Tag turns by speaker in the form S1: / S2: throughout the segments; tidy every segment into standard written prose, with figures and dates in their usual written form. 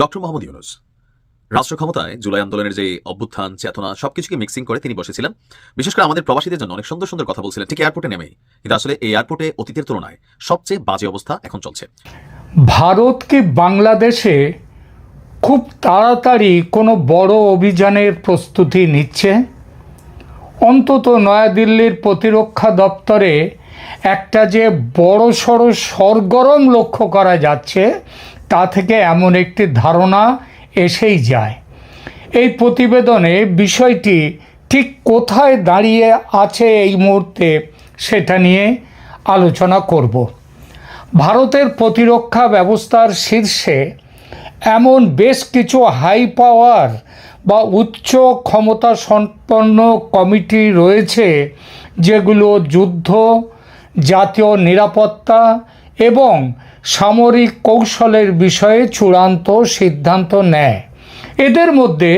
S1: Doctor Mohammad Yunus রাষ্ট্র ক্ষমতায় জুলাই আন্দোলনের যে অভ্যুত্থান চেতনা সবকিছুকে মিক্সিং করে তিনি বসেছিলেন। বিশেষ করে আমাদের প্রবাসীদের জন্য অনেক সুন্দর সুন্দর কথা বলছিলেন ঠিক এয়ারপোর্টে নেমেই। কিন্তু আসলে এই এয়ারপোর্টে অতীতের তুলনায় সবচেয়ে বাজে অবস্থা এখন চলছে।
S2: ভারত কি বাংলাদেশে খুব তাড়াতাড়ি কোনো বড় অভিযানের প্রস্তুতি নিচ্ছে? অন্তত নয়াদিল্লির প্রতিরক্ষা দপ্তরে একটা যে বড়সড় সরগরম লক্ষ্য করা যাচ্ছে তা থেকে এমন একটি ধারণা এসেই যায়। এই প্রতিবেদনে বিষয়টি ঠিক কোথায় দাঁড়িয়ে আছে এই মুহূর্তে সেটা নিয়ে আলোচনা করব। ভারতের প্রতিরক্ষা ব্যবস্থার শীর্ষে এমন বেশ কিছু হাই পাওয়ার বা উচ্চ ক্ষমতা সম্পন্ন কমিটি রয়েছে যেগুলো যুদ্ধ, জাতীয় নিরাপত্তা এবং সামরিক কৌশলের বিষয়ে চূড়ান্ত সিদ্ধান্ত নেয়। এদের মধ্যে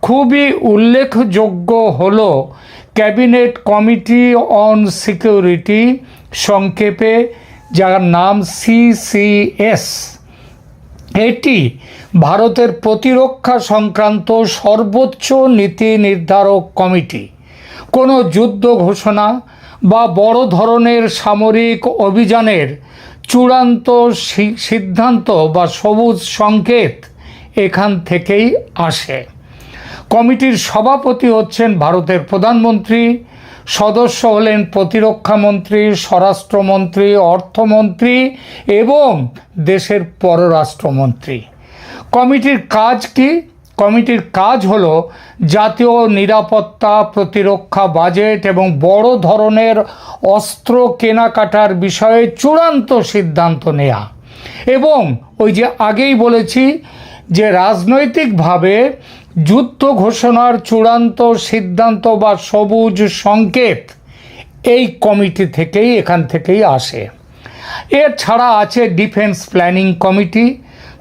S2: খুবই উল্লেখযোগ্য হল ক্যাবিনেট কমিটি অন সিকিউরিটি, সংক্ষেপে যার নাম CCS। এটি ভারতের প্রতিরক্ষা সংক্রান্ত সর্বোচ্চ নীতি নির্ধারক কমিটি। কোনো যুদ্ধ ঘোষণা বা বড় ধরনের সামরিক অভিযানের চূড়ান্ত সিদ্ধান্ত বা সবুজ সংকেত এখান থেকেই আসে। কমিটির সভাপতি হচ্ছেন ভারতের প্রধানমন্ত্রী, সদস্য হলেন প্রতিরক্ষা মন্ত্রী, স্বরাষ্ট্রমন্ত্রী, অর্থমন্ত্রী এবং দেশের পররাষ্ট্রমন্ত্রী। কমিটির কাজ কি? কমিটির কাজ হলো জাতীয় নিরাপত্তা, প্রতিরক্ষা বাজেট এবং বড় ধরনের অস্ত্র কেনাকাটার বিষয়ে চূড়ান্ত সিদ্ধান্ত নেওয়া। এবং ওই যে আগেই বলেছি যে রাজনৈতিকভাবে যুদ্ধ ঘোষণার চূড়ান্ত সিদ্ধান্ত বা সবুজ সংকেত এই কমিটি থেকেই এখান থেকেই আসে। এছাড়া আছে ডিফেন্স প্ল্যানিং কমিটি।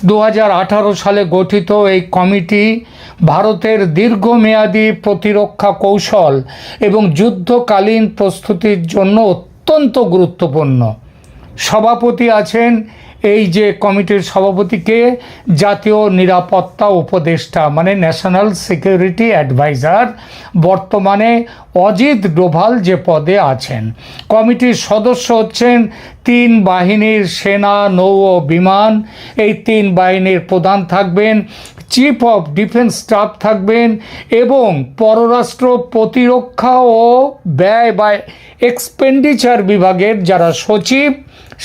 S2: 2018 সালে গঠিত এই কমিটি ভারতের দীর্ঘমেয়াদী প্রতিরক্ষা কৌশল এবং যুদ্ধকালীন প্রস্তুতির জন্য অত্যন্ত গুরুত্বপূর্ণ। সভাপতি আছেন এই যে কমিটির সভাপতিকে জাতীয় নিরাপত্তা উপদেষ্টা মানে ন্যাশনাল সিকিউরিটি অ্যাডভাইজার, বর্তমানে অজিত ডোভাল যে পদে আছেন। কমিটির সদস্য হচ্ছেন 3 বাহিনীর সেনা, নৌ ও বিমান। এই 3 বাহিনীর প্রধান থাকবেন, চিফ অফ ডিফেন্স স্টাফ থাকবেন এবং পররাষ্ট্র, প্রতিরক্ষা ও ব্যয় বা এক্সপেন্ডিচার বিভাগের যারা সচিব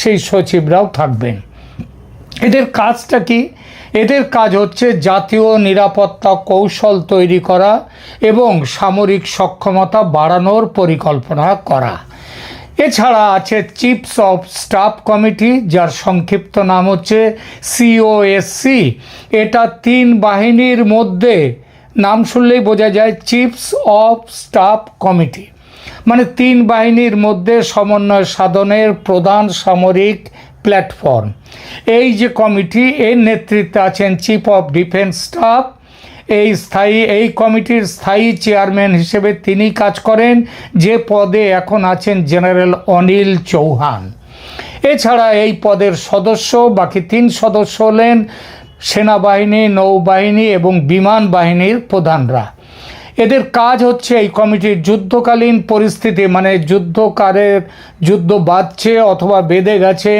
S2: সেই সচিবরাও থাকবেন। এদের কাজটা কি? এদের কাজ হচ্ছে জাতীয় নিরাপত্তা কৌশল তৈরি করা এবং সামরিক সক্ষমতা বাড়ানোর পরিকল্পনা করা। এছাড়া আছে চিফস অফ স্টাফ কমিটি, যার সংক্ষিপ্ত নাম হচ্ছে COSC। এটা 3 বাহিনীর মধ্যে, নাম শুনলেই বোঝা যায় চিফস অফ স্টাফ কমিটি, মানে 3 বাহিনীর মধ্যে সমন্বয় সাধনের প্রধান সামরিক প্ল্যাটফর্ম। এই যে কমিটি, এর নেতৃত্বে আছেন চিফ অফ ডিফেন্স স্টাফ। এই কমিটির স্থায়ী চেয়ারম্যান হিসেবে তিনি কাজ করেন, যে পদে এখন আছেন জেনারেল অনিল চৌহান। এছাড়া এই পদের সদস্য বাকি 3 সদস্য হলেন সেনাবাহিনী, নৌবাহিনী এবং বিমান বাহিনীর প্রধানরা। এদের কাজ হচ্ছে এই কমিটির যুদ্ধকালীন পরিস্থিতি, মানে যুদ্ধ বাঁধছে অথবা বেঁধে গেছে,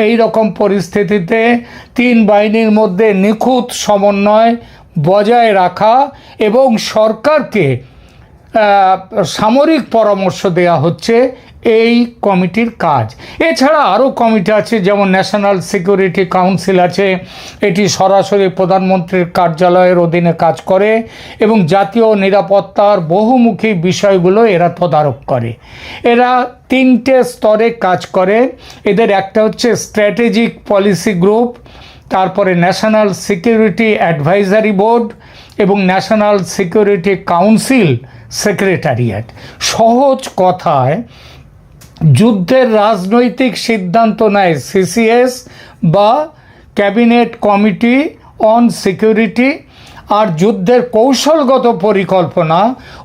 S2: এই রকম পরিস্থিতিতে 3 বাহিনীর মধ্যে নিখুঁত সমন্বয় বজায় রাখা এবং সরকারকে সামরিক পরামর্শ দেওয়া হচ্ছে এই কমিটির কাজ। এছাড়া আরও কমিটি আছে, যেমন ন্যাশনাল সিকিউরিটি কাউন্সিল আছে। এটি সরাসরি প্রধানমন্ত্রীর কার্যালয়ের অধীনে কাজ করে এবং জাতীয় নিরাপত্তার বহুমুখী বিষয়গুলো এরা তদারক করে। এরা 3টে স্তরে কাজ করে। এদের একটা হচ্ছে স্ট্র্যাটেজিক পলিসি গ্রুপ, তারপরে ন্যাশনাল সিকিউরিটি অ্যাডভাইজারি বোর্ড এবং ন্যাশনাল সিকিউরিটি কাউন্সিল সেক্রেটারিয়েট। সহজ কথায় যুদ্ধের রাজনৈতিক সিদ্ধান্ত নেয় CCS বা ক্যাবিনেট কমিটি অন সিকিউরিটি, আর যুদ্ধের কৌশলগত পরিকল্পনা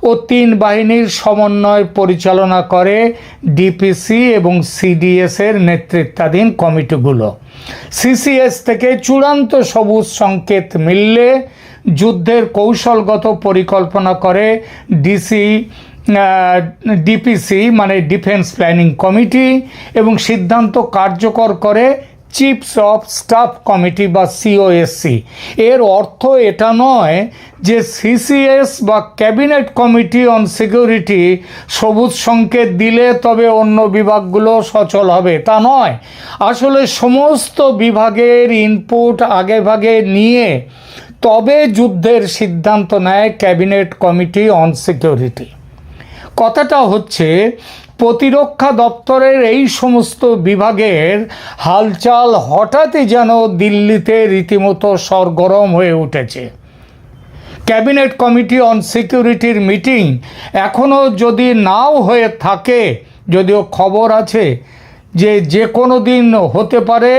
S2: ও 3 বাহিনীর সমন্বয় পরিচালনা করে ডিপিসি এবং সিডিএস এর নেতৃত্বাধীন কমিটিগুলো। সিসিএস থেকে চূড়ান্ত সবুজ সংকেত মিললে যুদ্ধের কৌশলগত পরিকল্পনা করে ডিপিসি মানে ডিফেন্স প্ল্যানিং কমিটি এবং সিদ্ধান্ত কার্যকর করে চিফস অফ স্টাফ কমিটি বা সিওএসসি। এর অর্থ এটা নয় যে সিসিএস বা ক্যাবিনেট কমিটি অন সিকিউরিটি সবুজ সংকেত দিলে তবে অন্য বিভাগগুলো সচল হবে, তা নয়। আসলে সমস্ত বিভাগের ইনপুট আগেভাগে নিয়ে তবে যুদ্ধের সিদ্ধান্ত নেয় ক্যাবিনেট কমিটি অন সিকিউরিটি। কথাটা হচ্ছে প্রতিরক্ষা দপ্তরের এই সমস্ত বিভাগের হালচাল হঠাৎই যেন দিল্লিতে রীতিমতো সরগরম হয়ে উঠেছে। ক্যাবিনেট কমিটি অন সিকিউরিটির মিটিং এখনও যদি নাও হয়ে থাকে, যদিও খবর আছে যে কোনো দিন হতে পারে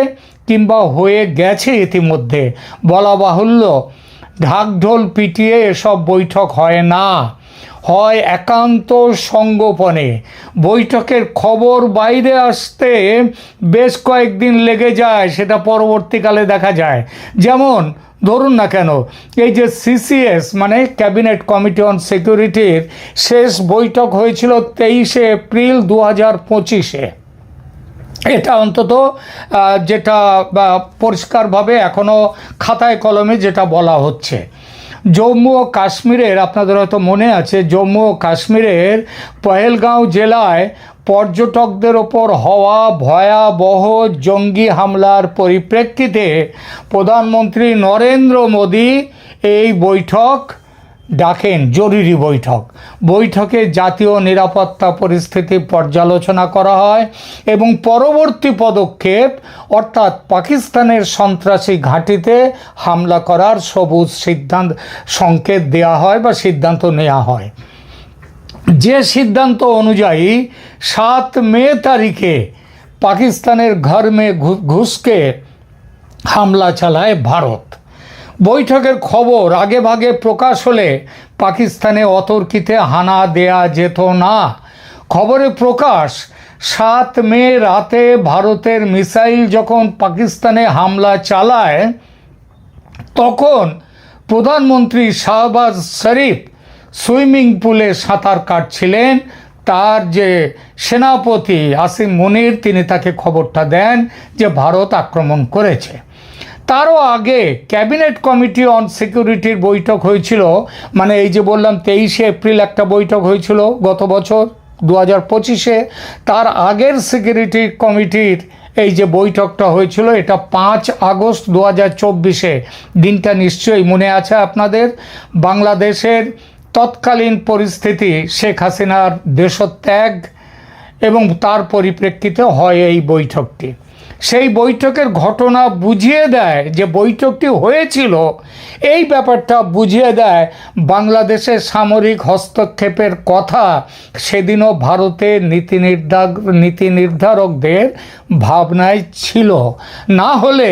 S2: কিংবা হয়ে গেছে ইতিমধ্যে, বলা বাহুল্য ঢাকঢোল পিটিয়ে এসব বৈঠক হয় না, হয় একান্ত সঙ্গোপনে। বৈঠকের খবর বাইরে আসতে বেশ কয়েকদিন লেগে যায়, সেটা পরবর্তীকালে দেখা যায়। যেমন ধরুন না কেন, এই যে সিসিএস মানে ক্যাবিনেট কমিটি অন সিকিউরিটির শেষ বৈঠক হয়েছিল 23শে এপ্রিল 2025-এ। এটা অন্তত যেটা পরিষ্কারভাবে এখনও খাতায় কলমে যেটা বলা হচ্ছে। জম্মু ও কাশ্মীরের, আপনাদের হয়তো মনে আছে, জম্মু ও কাশ্মীরের পহেলগাঁও জেলায় পর্যটকদের ওপর হওয়া ভয়াবহ জঙ্গি হামলার পরিপ্রেক্ষিতে প্রধানমন্ত্রী নরেন্দ্র মোদী এই বৈঠক ডাকেন, জরুরি বৈঠক। বৈঠকে জাতীয় নিরাপত্তা পরিস্থিতি পর্যালোচনা করা হয় এবং পরবর্তী পদক্ষেপ অর্থাৎ পাকিস্তানের সন্ত্রাসী ঘাঁটিতে হামলা করার সবুজ সংকেত দেওয়া হয় বা সিদ্ধান্ত নেওয়া হয়। যে সিদ্ধান্ত অনুযায়ী 7 মে তারিখে পাকিস্তানের ঘর মে ঘুসকে হামলা চালায় ভারত। বৈঠকের খবর আগেভাগে প্রকাশ হলে পাকিস্তানে অতর্কিতে হানা দেয়া যেত না। খবরে প্রকাশ 7 মে রাতে ভারতের মিসাইল যখন পাকিস্তানে হামলা চালায় তখন প্রধানমন্ত্রী শাহবাজ শরীফ সুইমিং পুলে সাঁতার কাটছিলেন। তার যে সেনাপতি আসিম মুনির তিনি তাকে খবরটা দেন যে ভারত আক্রমণ করেছে। তারও আগে ক্যাবিনেট কমিটি অন সিকিউরিটির বৈঠক হয়েছিল, মানে এই যে বললাম 23শে এপ্রিল একটা বৈঠক হয়েছিল গত বছর 2025-এ। তার আগের সিকিউরিটি কমিটির এই যে বৈঠকটা হয়েছিল এটা 5 আগস্ট 2024-এ। দিনটা নিশ্চয়ই মনে আছে আপনাদের। বাংলাদেশের তৎকালীন পরিস্থিতি, শেখ হাসিনার দেশত্যাগ এবং তার পরিপ্রেক্ষিতে হয় এই বৈঠকটি। সেই বৈঠকের ঘটনা বুঝিয়ে দেয় যে বৈঠকটি হয়েছিল, এই ব্যাপারটা বুঝিয়ে দেয় বাংলাদেশের সামরিক হস্তক্ষেপের কথা সেদিনও ভারতের নীতি নির্ধারকদের ভাবনায় ছিল। না হলে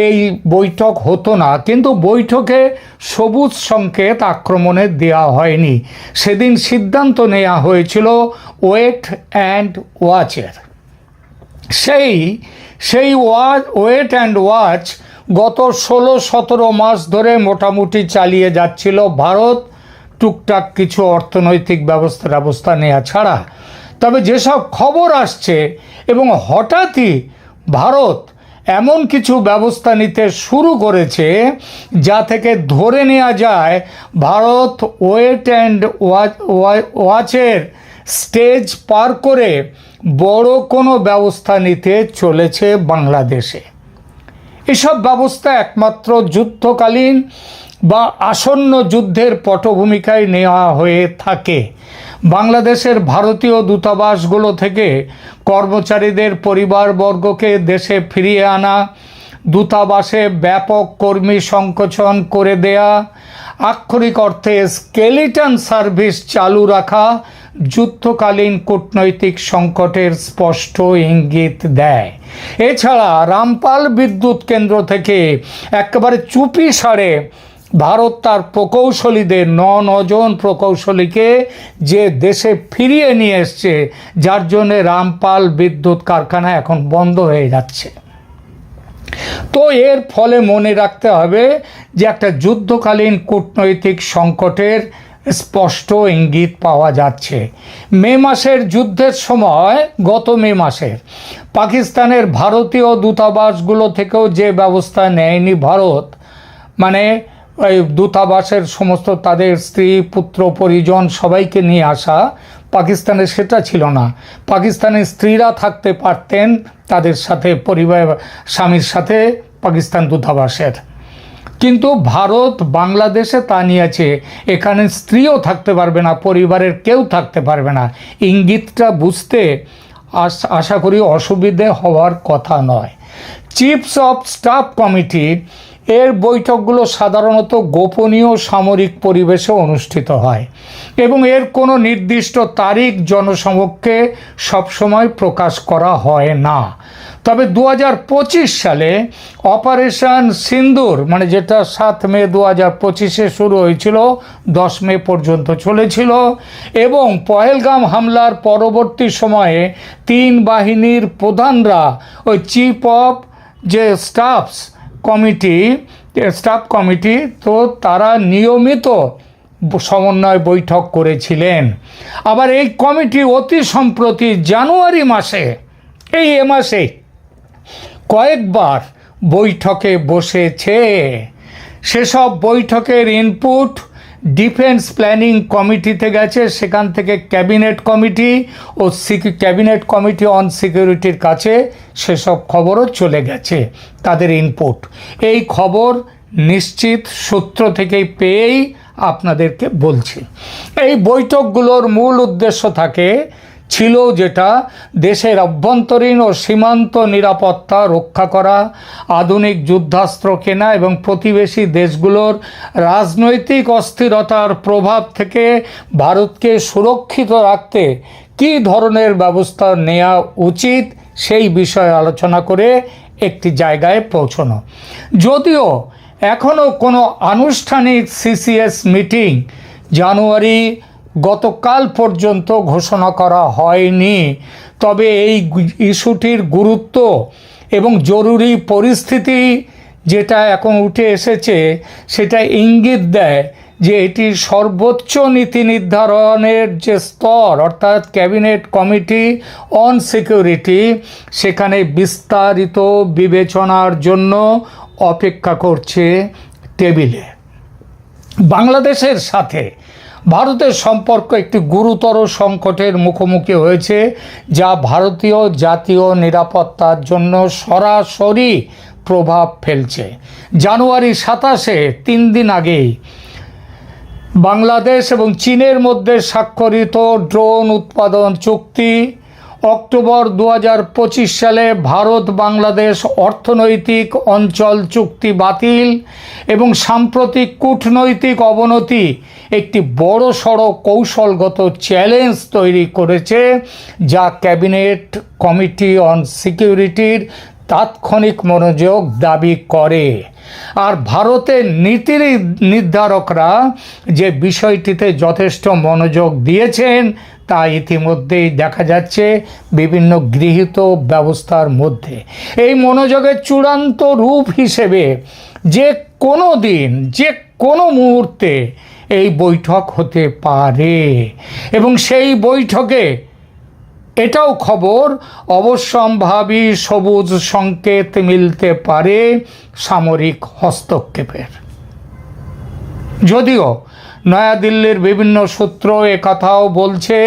S2: এই বৈঠক হতো না। কিন্তু বৈঠকে সবুজ সংকেত আক্রমণের দেওয়া হয়নি। সেদিন সিদ্ধান্ত নেওয়া হয়েছিল ওয়েট অ্যান্ড ওয়াচের। সেই ওয়েট অ্যান্ড ওয়াচ গত 16-17 মাস ধরে মোটামুটি চালিয়ে যাচ্ছিল ভারত, টুকটাক কিছু অর্থনৈতিক ব্যবস্থা নেওয়া ছাড়া। তবে যেসব খবর আসছে এবং হঠাৎই ভারত এমন কিছু ব্যবস্থা নিতে শুরু করেছে যা থেকে ধরে নেওয়া যায় ভারত ওয়েট অ্যান্ড ওয়াচের স্টেজ পার করে বড় কোনো ব্যবস্থা নিতে চলেছে বাংলাদেশে। এসব ব্যবস্থা একমাত্র যুদ্ধকালীন বা আসন্ন যুদ্ধের পটভূমিকায় নেওয়া হয়ে থাকে। বাংলাদেশের ভারতীয় দূতাবাসগুলো থেকে কর্মচারীদের পরিবারবর্গকে দেশে ফিরিয়ে আনা, দূতাবাসে ব্যাপক কর্মী সংকোচন করে দেয়া, আক্ষরিক অর্থে স্কেলিটন সার্ভিস চালু রাখা যুদ্ধকালীন কূটনৈতিক সংকটের স্পষ্ট ইঙ্গিত দেয়। এছাড়া রামপাল বিদ্যুৎ কেন্দ্র থেকে একেবারে চুপি সারে ভারত তার প্রকৌশলীদের নজন প্রকৌশলীকে যে দেশে ফিরিয়ে নিয়ে এসছে, যার জন্য রামপাল বিদ্যুৎ কারখানা এখন বন্ধ হয়ে যাচ্ছে। তো এর ফলে মনে রাখতে হবে যে একটা যুদ্ধকালীন কূটনৈতিক সংকটের স্পষ্ট ইঙ্গিত পাওয়া যাচ্ছে। মে মাসের যুদ্ধের সময়, গত মে মাসের, পাকিস্তানের ভারতীয় দূতাবাসগুলো থেকেও যে ব্যবস্থা নেয়নি ভারত, মানে ওই দূতাবাসের সমস্ত তাদের স্ত্রী পুত্র পরিজন সবাইকে নিয়ে আসা, পাকিস্তানে সেটা ছিল না। পাকিস্তানের স্ত্রীরা থাকতে পারতেন তাদের সাথে, পরিবার স্বামীর সাথে পাকিস্তান দূতাবাসের, কিন্তু ভারত বাংলাদেশে তা নিয়েছে, এখানে স্ত্রীও থাকতে পারবে না, পরিবারের কেউ থাকতে পারবে না। ইঙ্গিতটা বুঝতে আশা করি অসুবিধে হওয়ার কথা নয়। চিফস অফ স্টাফ কমিটি এর বৈঠকগুলো সাধারণত গোপনীয় সামরিক পরিবেশে অনুষ্ঠিত হয় এবং এর কোনো নির্দিষ্ট তারিখ জনসমক্ষে সবসময় প্রকাশ করা হয় না। তবে 2025 সালে অপারেশন সিন্দুর, মানে যেটা 7 মে 2025-এ শুরু হয়েছিল, 10 মে পর্যন্ত চলেছিল, এবং পহেলগাম হামলার পরবর্তী সময়ে 3 বাহিনীর প্রধানরা ওই চিফ অফ যে স্টাফ কমিটি, তো তারা নিয়মিত সমন্বয় বৈঠক করেছিলেন। আবার এই কমিটি অতি সম্প্রতি জানুয়ারি মাসে, এই মাসে কয়েকবার বৈঠকে বসেছে। সেসব বৈঠকের ইনপুট ডিফেন্স প্ল্যানিং কমিটিতে গেছে, সেখান থেকে ক্যাবিনেট কমিটি অন সিকিউরিটির কাছে সেসব খবরও চলে গেছে, তাদের ইনপুট। এই খবর নিশ্চিত সূত্র থেকেই পেয়েই আপনাদেরকে বলছি। এই বৈঠকগুলোর মূল উদ্দেশ্য ছিল যেটা, দেশের অভ্যন্তরীণ ও সীমান্ত নিরাপত্তা রক্ষা করা, আধুনিক যুদ্ধাস্ত্র কেনা এবং প্রতিবেশী দেশগুলোর রাজনৈতিক অস্থিরতার প্রভাব থেকে ভারতকে সুরক্ষিত রাখতে কী ধরনের ব্যবস্থা নেওয়া উচিত সেই বিষয়ে আলোচনা করে একটি জায়গায় পৌঁছানো। যদিও এখনও কোনো আনুষ্ঠানিক সিসিএস মিটিং জানুয়ারি গতকাল পর্যন্ত ঘোষণা করা হয়নি, তবে এই ইস্যুটির গুরুত্ব এবং জরুরি পরিস্থিতি যেটা এখন উঠে এসেছে সেটা ইঙ্গিত দেয় যে এটি সর্বোচ্চ নীতি নির্ধারণের যে স্তর, অর্থাৎ ক্যাবিনেট কমিটি অন সিকিউরিটি, সেখানে বিস্তারিত বিবেচনার জন্য অপেক্ষা করছে টেবিলে। বাংলাদেশের সাথে ভারতের সম্পর্ক একটি গুরুতর সংকটের মুখোমুখি হয়েছে, যা ভারতীয় জাতীয় নিরাপত্তার জন্য সরাসরি প্রভাব ফেলছে। জানুয়ারি 27-এ, 3 দিন আগেই, বাংলাদেশ এবং চীনের মধ্যে স্বাক্ষরিত ড্রোন উৎপাদন চুক্তি, অক্টোবর 2025 সালে ভারত বাংলাদেশ অর্থনৈতিক অঞ্চল চুক্তি বাতিল এবং সাম্প্রতিক কূটনৈতিক অবনতি একটি বড়সড় কৌশলগত চ্যালেঞ্জ তৈরি করেছে, যা ক্যাবিনেট কমিটি অন সিকিউরিটির তাৎক্ষণিক মনোযোগ দাবি করে। আর ভারতের নীতি নির্ধারকরা যে বিষয়টিতে যথেষ্ট মনোযোগ দিয়েছেন তা ইতিমধ্যেই দেখা যাচ্ছে বিভিন্ন গৃহীত ব্যবস্থার মধ্যে। এই মনোযোগের চূড়ান্ত রূপ হিসেবে যে কোনো দিন, যে কোনো মুহূর্তে এই বৈঠক হতে পারে এবং সেই বৈঠকে এটাও খবর, অবশ্যম্ভাবী সবুজ সংকেত মিলতে পারে সামরিক হস্তক্ষেপের। যদিও নয়াদিল্লির বিভিন্ন সূত্র একথাও বলছে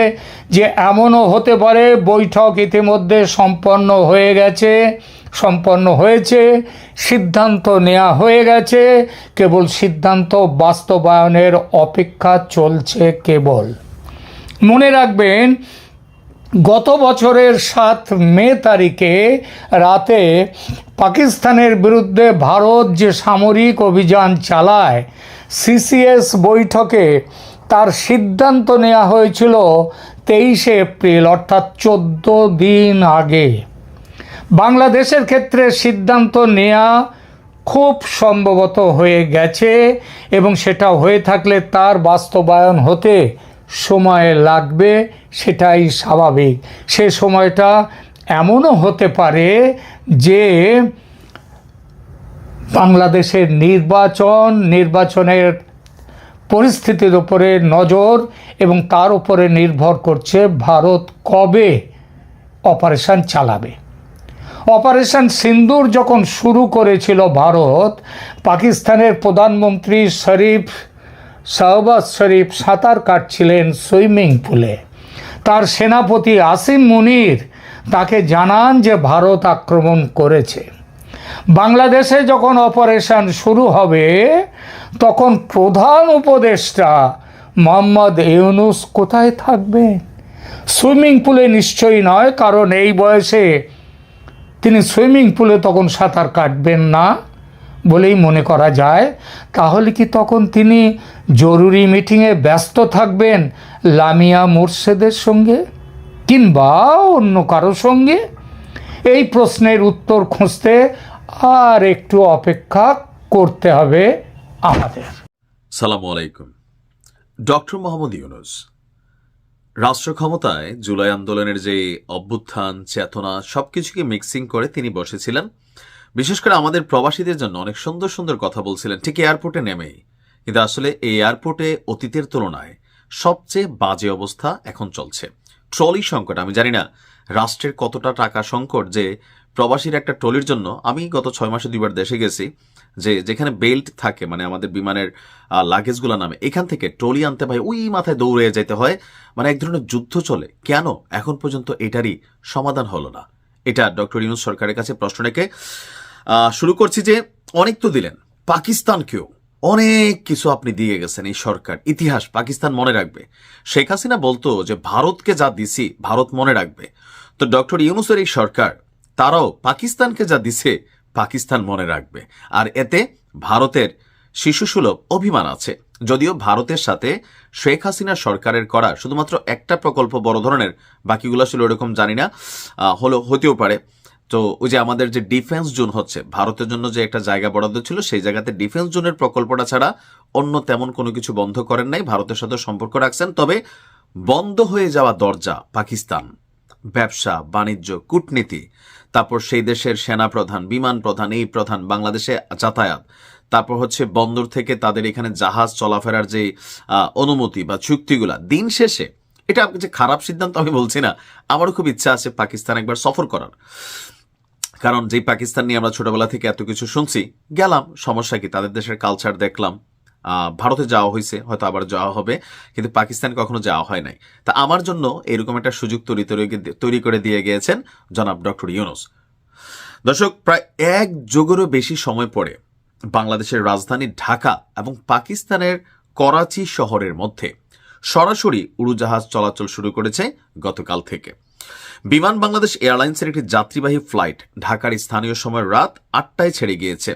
S2: যে এমনও হতে পারে বৈঠক ইতিমধ্যে সম্পন্ন হয়েছে, সিদ্ধান্ত নেওয়া হয়ে গেছে, কেবল সিদ্ধান্ত বাস্তবায়নের অপেক্ষা চলছে কেবল। মনে রাখবেন, গত বছরের 7 মে তারিখে রাতে পাকিস্তানের বিরুদ্ধে ভারত যে সামরিক অভিযান চালায়, সিসিএস বৈঠকে তার সিদ্ধান্ত নেওয়া হয়েছিল 23 এপ্রিল, অর্থাৎ 14 দিন আগে। বাংলাদেশের ক্ষেত্রে সিদ্ধান্ত নেওয়া খুব সম্ভবত হয়ে গেছে, এবং সেটা হয়ে থাকলে তার বাস্তবায়ন হতে সময় লাগবে, সেটাই স্বাভাবিক। সে সময়টা এমনও হতে পারে যে বাংলাদেশের নির্বাচনের পরিস্থিতির উপরে নজর, এবং তার উপরে নির্ভর করছে ভারত কবে অপারেশন চালাবে। অপারেশন সিন্দুর যখন শুরু করেছিল ভারত, পাকিস্তানের প্রধানমন্ত্রী শাহবাজ শরীফ সাঁতার কাটছিলেন সুইমিং পুলে। তার সেনাপতি আসিম মুনির তাকে জানান যে ভারত আক্রমণ করেছে। বাংলাদেশে যখন অপারেশন শুরু হবে, তখন প্রধান উপদেষ্টা মোহাম্মদ ইউনূস কোথায় থাকবেন? সুইমিং পুলে নিশ্চয়ই নয়, কারণ এই বয়সে তিনি সুইমিং পুলে তখন সাঁতার কাটবেন না বলেই মনে করা যায়। তাহলে কি তখন তিনি জরুরি মিটিংয়ে ব্যস্ত থাকবেন লামিয়া মোরশেদের সঙ্গে, কিংবা অন্য কারো সঙ্গে? এই প্রশ্নের উত্তর খুঁজতে আর একটু অপেক্ষা করতে হবে আমাদের।
S1: সালামু আলাইকুম। ডক্টর মোহাম্মদ ইউনূস রাষ্ট্র ক্ষমতায় জুলাই আন্দোলনের যে অভ্যুত্থান, চেতনা সবকিছুকে মিক্সিং করে তিনি বসেছিলেন। বিশেষ করে আমাদের প্রবাসীদের জন্য অনেক সুন্দর সুন্দর কথা বলছিলেন ঠিক এয়ারপোর্টে নেমেই। কিন্তু আসলে এই এয়ারপোর্টে অতীতের তুলনায় সবচেয়ে বাজে অবস্থা এখন চলছে। ট্রলি সংকট, আমি জানি না রাষ্ট্রের কতটা টাকা সংকট যে প্রবাসীর একটা ট্রলির জন্য, আমি গত 6 মাসে 2বার দেশে গেছি, যেখানে বেল্ট থাকে, মানে আমাদের বিমানের লাগেজগুলো নামে, এখান থেকে ট্রলি আনতে ভাই ওই মাথায় দৌড়ে যেতে হয়। মানে এক ধরনের যুদ্ধ চলে। কেন এখন পর্যন্ত এটারই সমাধান হলো না? এটা ডক্টর ইউনূস সরকারের কাছে প্রশ্ন রেখে শুরু করছি যে অনেক তো দিলেন, পাকিস্তানকেও অনেক কিছু আপনি দিয়ে গেছেন। এই সরকার ইতিহাস পাকিস্তান মনে রাখবে। শেখ হাসিনা বলতো যে ভারতকে যা দিছি ভারত মনে রাখবে। তো ডক্টর ইউনূসের এই সরকার তারাও পাকিস্তানকে যা দিছে পাকিস্তান মনে রাখবে। আর এতে ভারতের শিশুসুলভ অভিমান আছে। যদিও ভারতের সাথে শেখ হাসিনা সরকারের করা শুধুমাত্র একটা প্রকল্প বড় ধরনের, বাকিগুলো আসলে ওরকম জানি না, হতেও পারে। তো ওই যে আমাদের যে ডিফেন্স জোন হচ্ছে, ভারতের জন্য যে একটা জায়গা বরাদ্দ ছিল, সেই জায়গাতে ডিফেন্স জোনের প্রকল্পটা ছাড়া অন্য তেমন কোনো কিছু বন্ধ করেন নাই, ভারতের সাথে সম্পর্ক রাখছেন। তবে বন্ধ হয়ে যাওয়া দরজা পাকিস্তান, ব্যবসা বাণিজ্য, কূটনীতি, তারপর সেই দেশের সেনা প্রধান, বিমান প্রধান, এই প্রধান, বাংলাদেশে যাতায়াত, তারপর হচ্ছে বন্দর থেকে তাদের এখানে জাহাজ চলাফেরার যে অনুমতি বা চুক্তিগুলা, দিন শেষে এটা যে খারাপ সিদ্ধান্ত আমি বলছি না, আমারও খুব ইচ্ছা আছে পাকিস্তান একবার সফর করার। কারণ যেই পাকিস্তান নিয়ে আমরা ছোটবেলা থেকে এত কিছু শুনছি, গেলাম, সমস্যা কি? তাদের দেশের কালচার দেখলাম। ভারতে যাওয়া হয়েছে, হয়তো আবার যাওয়া হবে, কিন্তু পাকিস্তান কখনো যাওয়া হয় নাই। তা আমার জন্য এরকম একটা সুযোগ তৈরি করে দিয়ে গিয়েছেন জনাব ডক্টর ইউনূস। দর্শক, প্রায় 1 যুগেরও বেশি সময় পরে বাংলাদেশের রাজধানী ঢাকা এবং পাকিস্তানের করাচি শহরের মধ্যে সরাসরি উড়োজাহাজ চলাচল শুরু করেছে গতকাল থেকে। বিমান বাংলাদেশ এয়ারলাইন্সের একটি যাত্রীবাহী ফ্লাইট ঢাকার স্থানীয় সময় রাত 8টায় ছেড়ে গিয়েছে।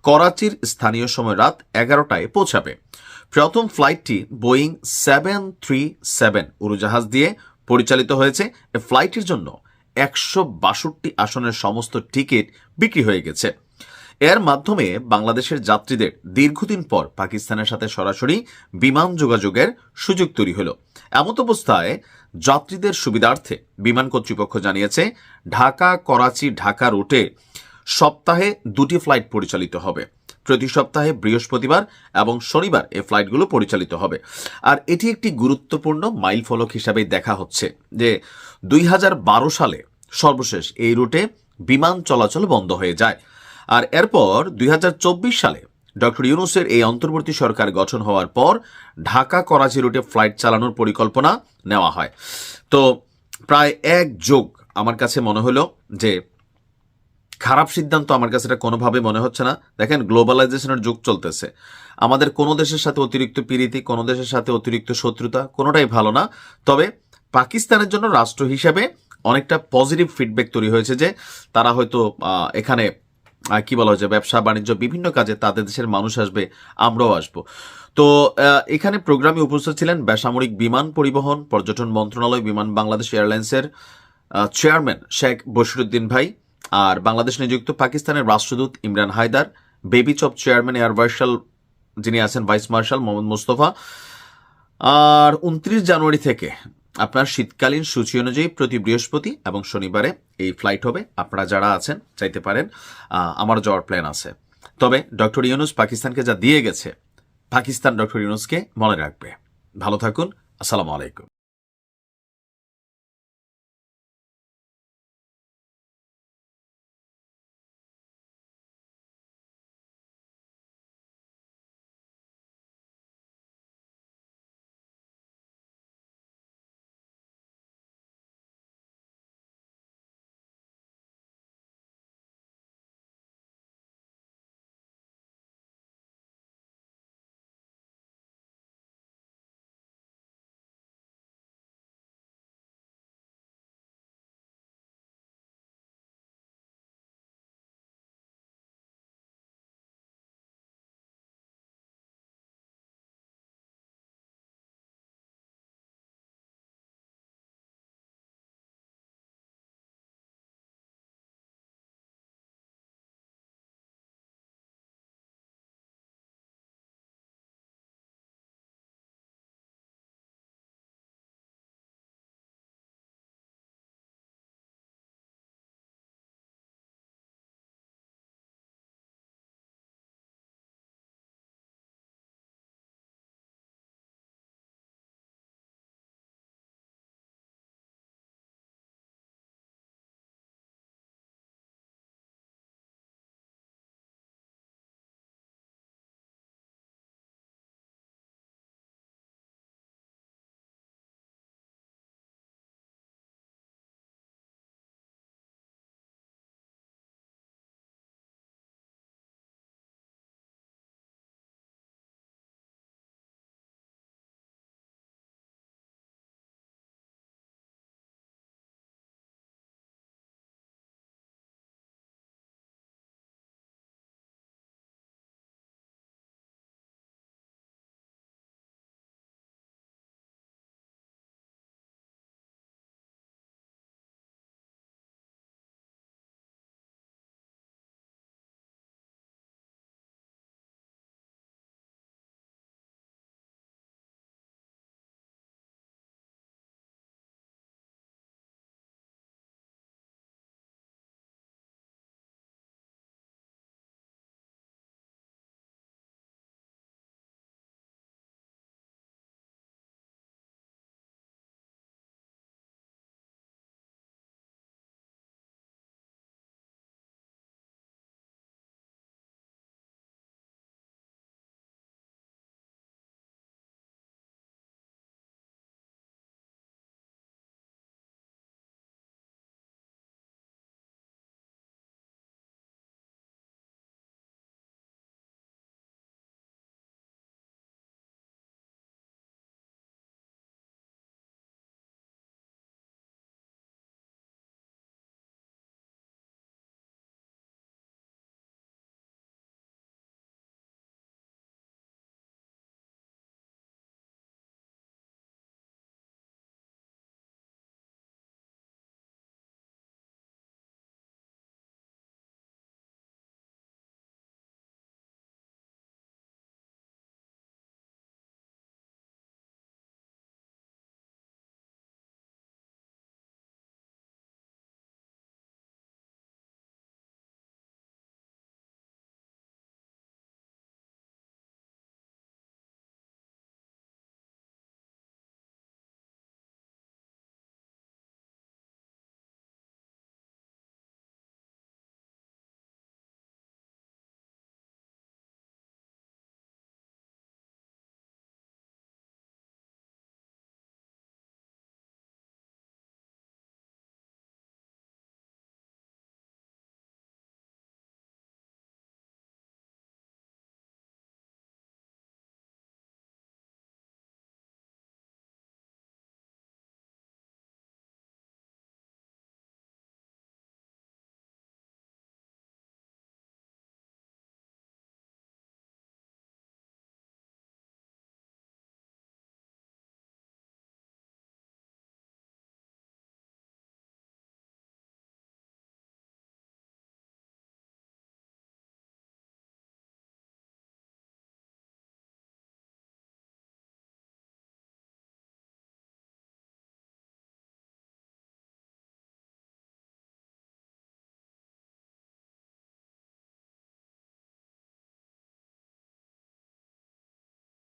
S1: করাচির স্থানীয় সময় রাত 11টায় পৌঁছাবে। প্রথম ফ্লাইটটি বোয়িং 737 উড়োজাহাজ দিয়ে পরিচালিত হয়েছে। এই ফ্লাইটের জন্য 162 আসনের সমস্ত টিকিট বিক্রি হয়ে গেছে। এর মাধ্যমে বাংলাদেশের যাত্রীদের দীর্ঘদিন পর পাকিস্তানের সাথে সরাসরি বিমান যোগাযোগের সুযোগ তৈরি হলো। এমত অবস্থায় যাত্রীদের সুবিধার্থে বিমান কর্তৃপক্ষ জানিয়েছে ঢাকা করাচি ঢাকা রুটে সপ্তাহে 2টি ফ্লাইট পরিচালিত হবে। প্রতি সপ্তাহে বৃহস্পতিবার এবং শনিবার এই ফ্লাইটগুলো পরিচালিত হবে। আর এটি একটি গুরুত্বপূর্ণ মাইল ফলক হিসাবে দেখা হচ্ছে যে 2012 সালে সর্বশেষ এই রুটে বিমান চলাচল বন্ধ হয়ে যায়। আর এরপর 2024 সালে ডক্টর ইউনূসের এই অন্তর্বর্তী সরকার গঠন হওয়ার পর ঢাকা করাচি রুটে ফ্লাইট চালানোর পরিকল্পনা নেওয়া হয়। তো প্রায় 1 যুগ আমার কাছে মনে হলো যে খারাপ সিদ্ধান্ত, আমার কাছে এটা কোনোভাবে মনে হচ্ছে না। দেখেন, গ্লোবালাইজেশনের যুগ চলতেছে। আমাদের কোনো দেশের সাথে অতিরিক্ত প্রীতি, কোনো দেশের সাথে অতিরিক্ত শত্রুতা, কোনোটাই ভালো না। তবে পাকিস্তানের জন্য রাষ্ট্র হিসেবে অনেকটা পজিটিভ ফিডব্যাক তৈরি হয়েছে যে তারা হয়তো এখানে কি বলা হয়েছে, ব্যবসা বাণিজ্য বিভিন্ন কাজে তাদের দেশের মানুষ আসবে, আমরাও আসবো। তো এখানে প্রোগ্রামে উপস্থিত ছিলেন বেসামরিক বিমান পরিবহন পর্যটন মন্ত্রণালয় বিমান বাংলাদেশ এয়ারলাইন্সের চেয়ারম্যান শেখ বশিরউদ্দিন ভাই, আর বাংলাদেশ নিযুক্ত পাকিস্তানের রাষ্ট্রদূত ইমরান হায়দার বেবি চপ চেয়ারম্যান এয়ার মার্শাল যিনি আছেন ভাইস মার্শাল মোহাম্মদ মোস্তফা। আর 29 জানুয়ারি থেকে আপনার শীতকালীন সূচি অনুযায়ী প্রতি বৃহস্পতি এবং শনিবারে এই ফ্লাইট হবে। আপনারা যারা আছেন চাইতে পারেন, আমার যাওয়ার প্ল্যান আছে। তবে ডক্টর ইউনুস পাকিস্তানকে যা দিয়ে গেছে, পাকিস্তান ডক্টর ইউনুসকে মনে রাখবে। ভালো থাকুন, আসসালামু আলাইকুম।